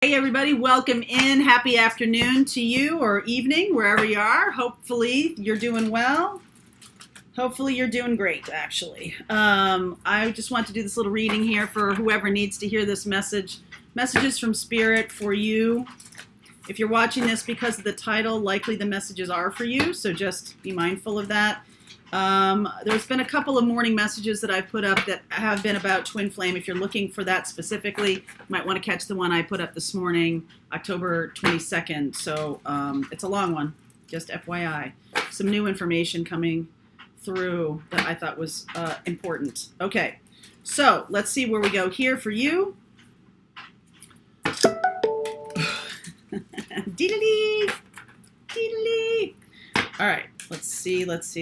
Hey everybody, welcome in. Happy afternoon to you or evening, wherever you are. Hopefully you're doing well. Hopefully you're doing great, actually. I just want to do this little reading here for whoever needs to hear this message. Messages from Spirit for you. If you're watching this because of the title, likely the messages are for you, so just be mindful of that. There's been a couple of morning messages that I've put up that have been about twin flame. If you're looking for that specifically, you might want to catch the one I put up this morning, October 22nd. So it's a long one, just FYI. Some new information coming through that I thought was important. Okay, so let's see where we go here for you. Dee-dee-dee, dee-dee-dee. All right. Let's see. This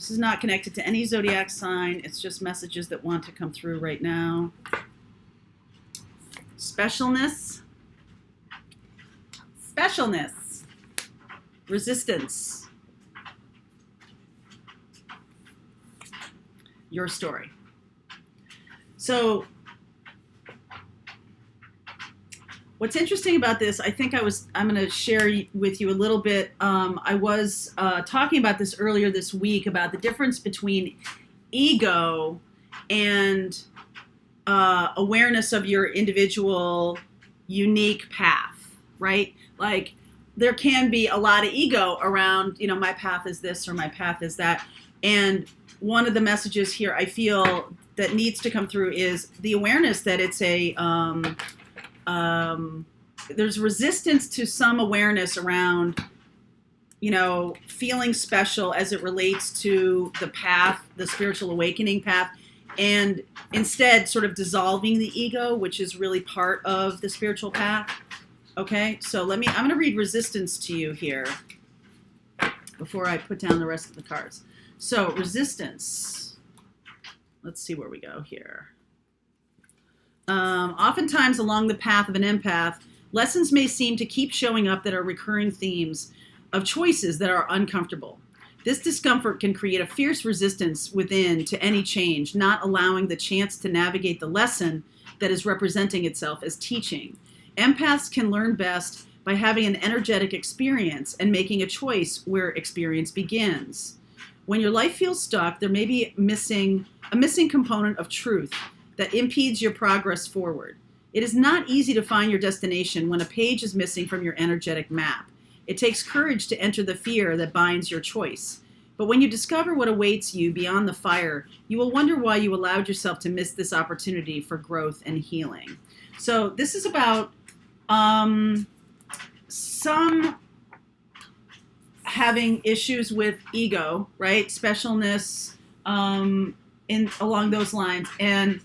is not connected to any zodiac sign. It's just messages that want to come through right now. Specialness. Resistance. Your story. So, what's interesting about this, I think I'm going to share with you a little bit. I was talking about this earlier this week about the difference between ego and awareness of your individual unique path, right? Like there can be a lot of ego around, my path is this or my path is that. And one of the messages here I feel that needs to come through is the awareness that it's there's resistance to some awareness around, feeling special as it relates to the path, the spiritual awakening path, and instead sort of dissolving the ego, which is really part of the spiritual path. Okay, so I'm going to read resistance to you here before I put down the rest of the cards. So resistance, let's see where we go here. Oftentimes along the path of an empath, lessons may seem to keep showing up that are recurring themes of choices that are uncomfortable. This discomfort can create a fierce resistance within to any change, not allowing the chance to navigate the lesson that is representing itself as teaching. Empaths can learn best by having an energetic experience and making a choice where experience begins. When your life feels stuck, there may be a missing component of truth that impedes your progress forward. It is not easy to find your destination when a page is missing from your energetic map. It takes courage to enter the fear that binds your choice. But when you discover what awaits you beyond the fire, you will wonder why you allowed yourself to miss this opportunity for growth and healing. So this is about some having issues with ego, right? Specialness, along those lines, and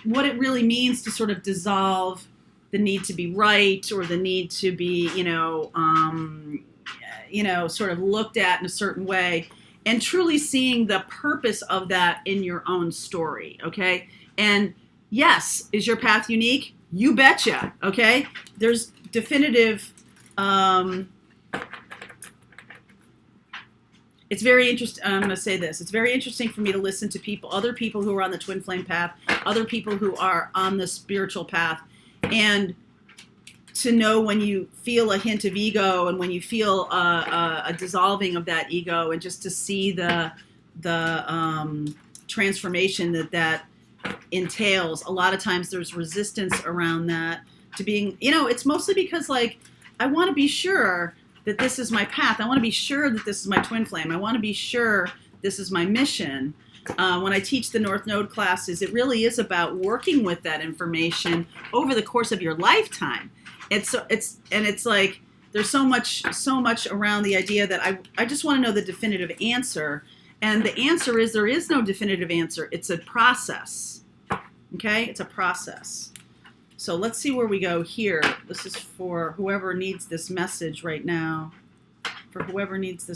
what it really means to sort of dissolve the need to be right or the need to be, sort of looked at in a certain way, and truly seeing the purpose of that in your own story, okay? And yes, is your path unique? You betcha, okay? There's definitive, it's very interesting. I'm going to say this. It's very interesting for me to listen to other people who are on the twin flame path, other people who are on the spiritual path, and to know when you feel a hint of ego and when you feel a dissolving of that ego, and just to see the transformation that entails. A lot of times there's resistance around that to being, it's mostly because I want to be sure that this is my path. I want to be sure that this is my twin flame. I want to be sure this is my mission. When I teach the North Node classes, it really is about working with that information over the course of your lifetime. It's like there's so much around the idea that I just want to know the definitive answer. And the answer is there is no definitive answer. It's a process. Okay? It's a process. So let's see where we go here. This is for whoever needs this message right now. Underneath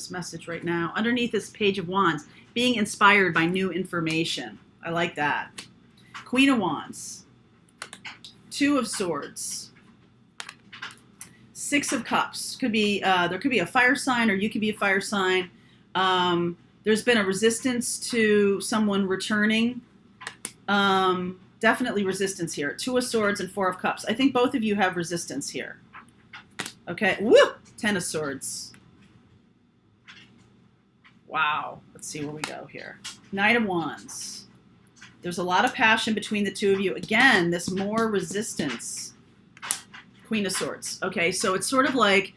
this Page of Wands, being inspired by new information. I like that. Queen of Wands. Two of Swords. Six of Cups. Could be there could be a fire sign, or you could be a fire sign. There's been a resistance to someone returning Definitely resistance here. 2 of Swords and 4 of Cups. I think both of you have resistance here. Okay. Woo! 10 of Swords. Wow. Let's see where we go here. Knight of Wands. There's a lot of passion between the two of you. Again, this more resistance. Queen of Swords. Okay, so it's sort of like,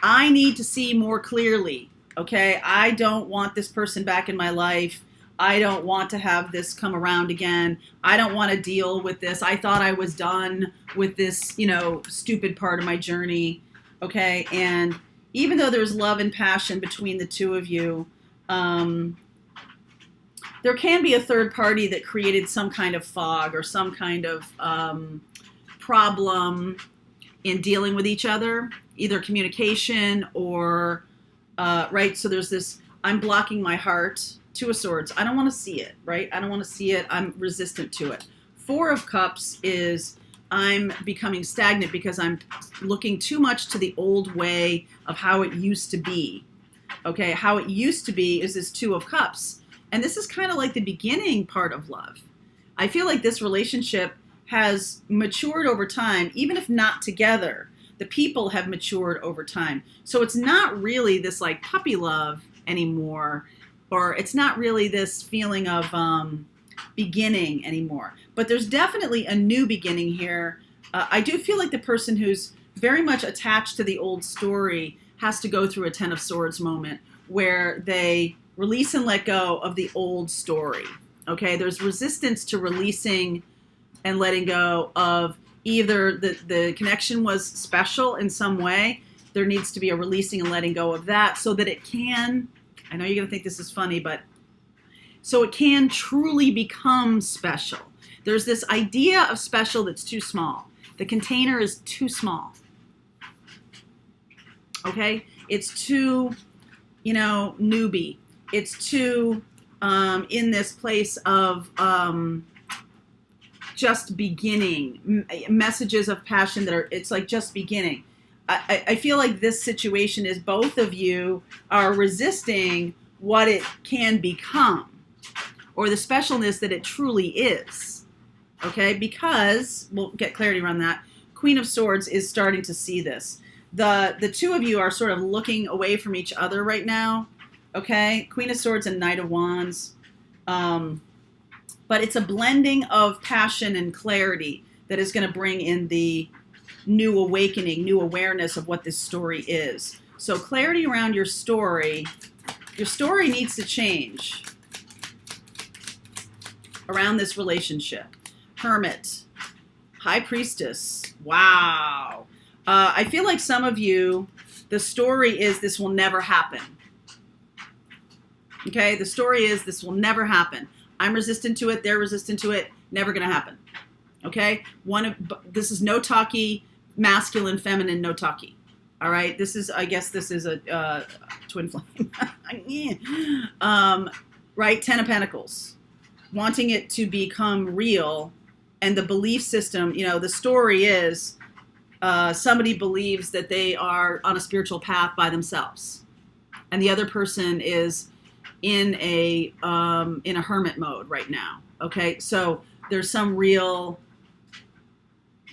I need to see more clearly. Okay, I don't want this person back in my life. I don't want to have this come around again. I don't want to deal with this. I thought I was done with this, you know, stupid part of my journey. Okay, and even though there's love and passion between the two of you, there can be a third party that created some kind of fog or some kind of problem in dealing with each other, either communication or, right? So there's this, I'm blocking my heart. 2 of Swords. I don't want to see it, right? I don't want to see it. I'm resistant to it. 4 of Cups is I'm becoming stagnant because I'm looking too much to the old way of how it used to be. Okay, how it used to be is this 2 of Cups. And this is kind of like the beginning part of love. I feel like this relationship has matured over time, even if not together. The people have matured over time. So it's not really this like puppy love anymore, or it's not really this feeling of beginning anymore. But there's definitely a new beginning here. I do feel like the person who's very much attached to the old story has to go through a 10 of Swords moment where they release and let go of the old story. Okay, there's resistance to releasing and letting go of either the connection was special in some way. There needs to be a releasing and letting go of that so that it can, I know you're going to think this is funny, but so it can truly become special. There's this idea of special that's too small. The container is too small. Okay? It's too, you know, newbie. It's too in this place of just beginning. Messages of passion that are, it's like just beginning. I feel like this situation is both of you are resisting what it can become or the specialness that it truly is. Okay? Because, we'll get clarity around that. Queen of Swords is starting to see this. The two of you are sort of looking away from each other right now. Okay? Queen of Swords and Knight of Wands. But it's a blending of passion and clarity that is going to bring in the new awakening, new awareness of what this story is. So clarity around your story needs to change around this relationship. Hermit, High Priestess, wow. I feel like some of you, the story is this will never happen. Okay, the story is this will never happen. I'm resistant to it, they're resistant to it, never gonna happen. Okay, this is no talkie, masculine, feminine, no talkie. All right, this is, I guess this is a twin flame. Right, 10 of Pentacles. Wanting it to become real, and the belief system, you know, the story is somebody believes that they are on a spiritual path by themselves, and the other person is in a hermit mode right now. Okay, so there's some real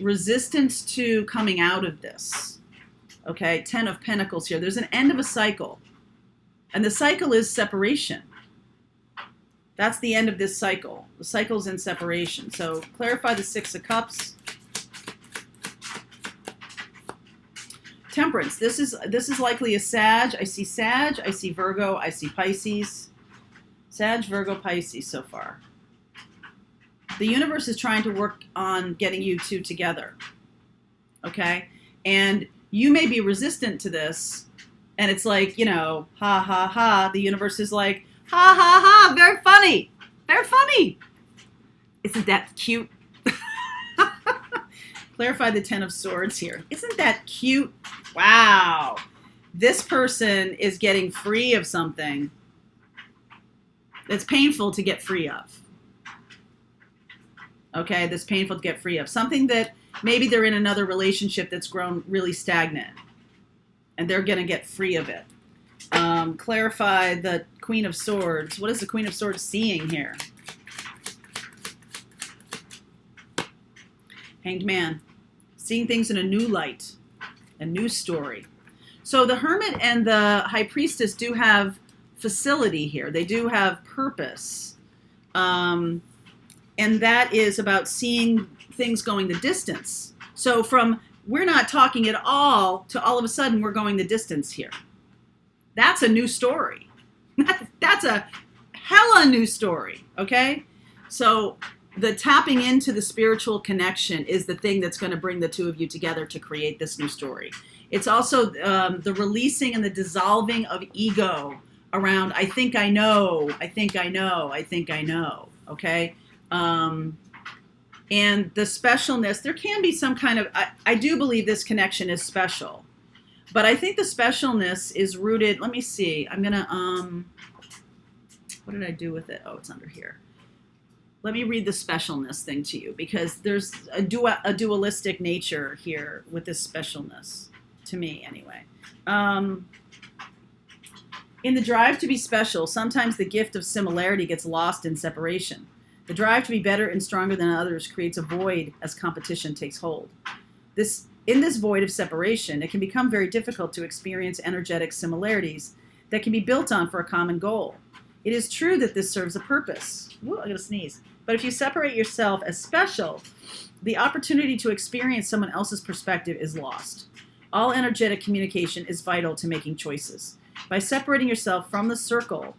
resistance to coming out of this. Okay, 10 of Pentacles here. There's an end of a cycle, and the cycle is separation. That's the end of this cycle. The cycle's in separation. So clarify the 6 of Cups. Temperance. This is likely a Sag. I see Sag. I see Virgo. I see Pisces. Sag, Virgo, Pisces so far. The universe is trying to work on getting you two together. Okay? And you may be resistant to this. And it's like, you know, ha, ha, ha. The universe is like, ha, ha, ha. Very funny. Very funny. Isn't that cute? Clarify the 10 of Swords here. Isn't that cute? Wow. This person is getting free of something that's painful to get free of. Okay, that's painful to get free of. Something that maybe they're in another relationship that's grown really stagnant, and they're going to get free of it. Clarify the Queen of Swords. What is the Queen of Swords seeing here? Hanged Man. Seeing things in a new light, a new story. So the Hermit and the High Priestess do have facility here. They do have purpose. And that is about seeing things going the distance. So from we're not talking at all to all of a sudden we're going the distance here. That's a new story. That's a hella new story, okay? So the tapping into the spiritual connection is the thing that's going to bring the two of you together to create this new story. It's also the releasing and the dissolving of ego around, I think I know, I think I know, I think I know, okay? And the specialness, there can be some kind of, I do believe this connection is special, but I think the specialness is rooted, let me see, I'm going to, what did I do with it? Oh, it's under here. Let me read the specialness thing to you, because there's a dualistic nature here with this specialness, to me anyway. In the drive to be special, sometimes the gift of similarity gets lost in separation. The drive to be better and stronger than others creates a void as competition takes hold. In this void of separation, it can become very difficult to experience energetic similarities that can be built on for a common goal. It is true that this serves a purpose. Ooh, I'm going to sneeze. But if you separate yourself as special, the opportunity to experience someone else's perspective is lost. All energetic communication is vital to making choices. By separating yourself from the circle,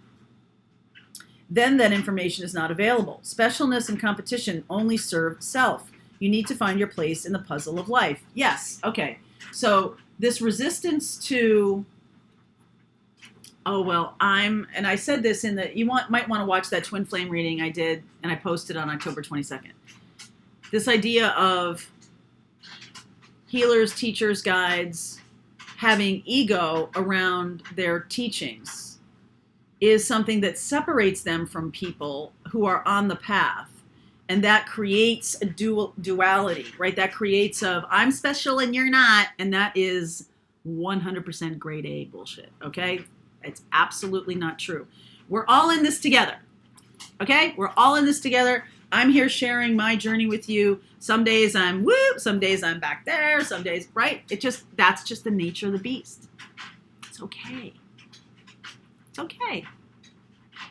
then that information is not available. Specialness and competition only serve self. You need to find your place in the puzzle of life. Yes, okay. So this resistance to, oh, well, and I said this in the, might want to watch that twin flame reading I did, and I posted on October 22nd. This idea of healers, teachers, guides, having ego around their teachings is something that separates them from people who are on the path. And that creates a duality, right? That creates I'm special and you're not. And that is 100% grade A bullshit, okay? It's absolutely not true. We're all in this together, okay? We're all in this together. I'm here sharing my journey with you. Some days I'm woo, some days I'm back there, some days, right? That's just the nature of the beast. It's okay. It's okay.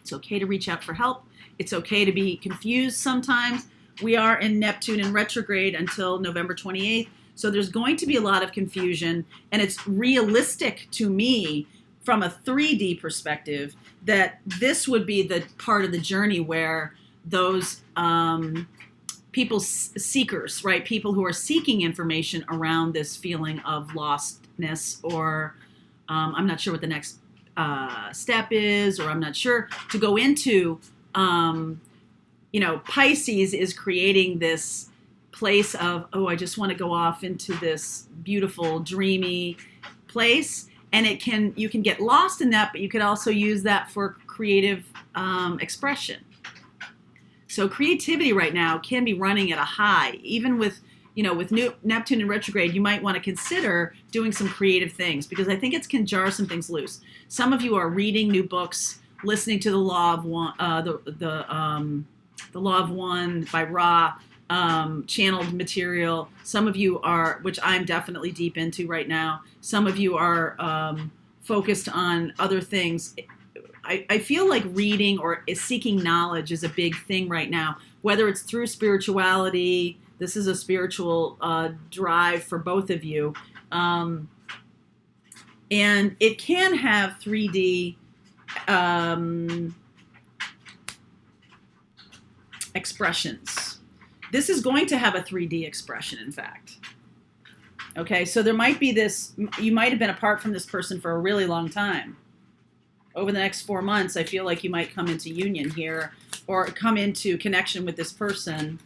It's okay to reach out for help. It's okay to be confused sometimes. We are in Neptune in retrograde until November 28th. So there's going to be a lot of confusion. And it's realistic to me from a 3D perspective that this would be the part of the journey where those people, seekers, right? People who are seeking information around this feeling of lostness, or I'm not sure what the next step is, or I'm not sure to go into, Pisces is creating this place of, oh, I just want to go off into this beautiful, dreamy place. And you can get lost in that, but you could also use that for creative expression. So creativity right now can be running at a high. Even with new Neptune in retrograde, you might want to consider doing some creative things, because I think it can jar some things loose. Some of you are reading new books, listening to the Law of One, the Law of One by Ra, channeled material. Some of you are, which I'm definitely deep into right now. Some of you are focused on other things. I feel like reading or seeking knowledge is a big thing right now, whether it's through spirituality. This is a spiritual drive for both of you. And it can have 3D expressions. This is going to have a 3D expression, in fact. Okay, so there might be this, you might have been apart from this person for a really long time. Over the next 4 months, I feel like you might come into union here, or come into connection with this person.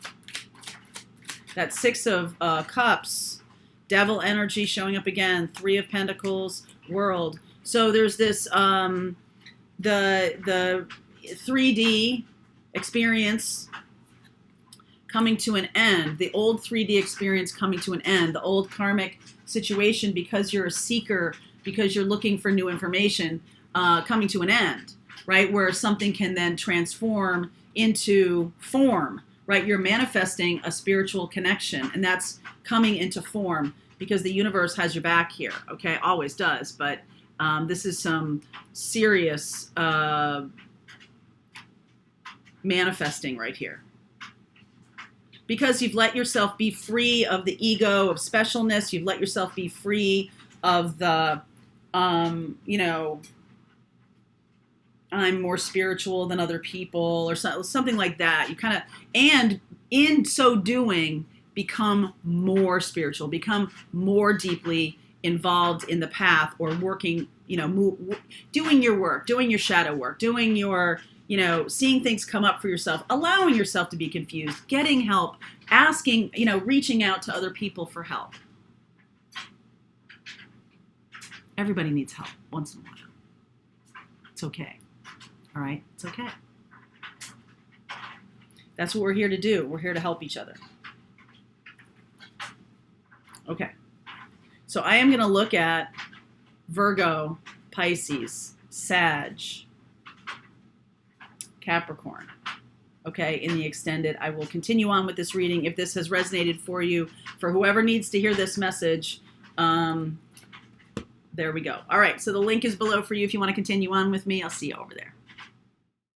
That Six of Cups, Devil energy showing up again, Three of Pentacles, World. So there's this, the 3D experience coming to an end, the old 3D experience coming to an end, the old karmic situation, because you're a seeker, because you're looking for new information, coming to an end, right? Where something can then transform into form, right? You're manifesting a spiritual connection, and that's coming into form because the universe has your back here, okay? Always does, but this is some serious manifesting right here. Because you've let yourself be free of the ego, of specialness. You've let yourself be free of the, you know, I'm more spiritual than other people or something like that. You kind of, and in so doing, become more spiritual, become more deeply involved in the path or working, you know, doing your work, doing your shadow work, doing your, you know, seeing things come up for yourself, allowing yourself to be confused, getting help, asking, you know, reaching out to other people for help. Everybody needs help once in a while. It's okay. All right? It's okay. That's what we're here to do. We're here to help each other. Okay. So I am going to look at Virgo, Pisces, Sag, Capricorn, okay, in the extended. I will continue on with this reading. If this has resonated for you, for whoever needs to hear this message, there we go. All right, so the link is below for you if you want to continue on with me. I'll see you over there.